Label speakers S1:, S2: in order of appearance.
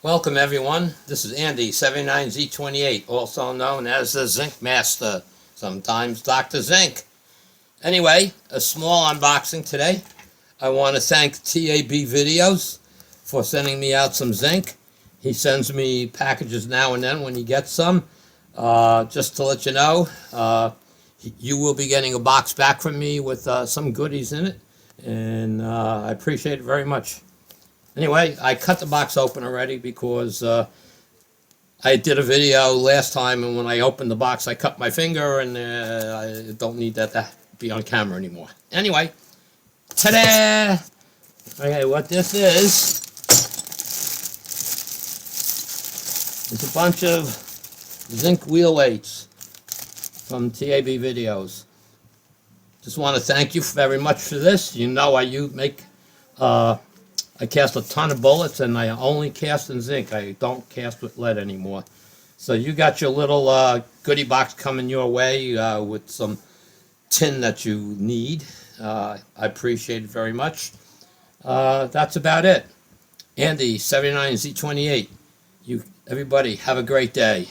S1: Welcome everyone. This is Andy 79Z28, also known as the Zinc Master, sometimes Dr. Zinc. Anyway, a small unboxing today. I want to thank TAB Videos for sending me out some zinc. He sends me packages now and then when he gets some. Just to let you know, you will be getting a box back from me with some goodies in it, and I appreciate it very much. Anyway, I cut the box open already because I did a video last time, and when I opened the box, I cut my finger, and I don't need that to be on camera anymore. Anyway, ta-da! Okay, what this is a bunch of zinc wheel weights from TAB Videos. Just want to thank you very much for this. You know I cast a ton of bullets, and I only cast in zinc. I don't cast with lead anymore. So you got your little goodie box coming your way with some tin that you need. I appreciate it very much. That's about it. Andy, 79Z28. Everybody, have a great day.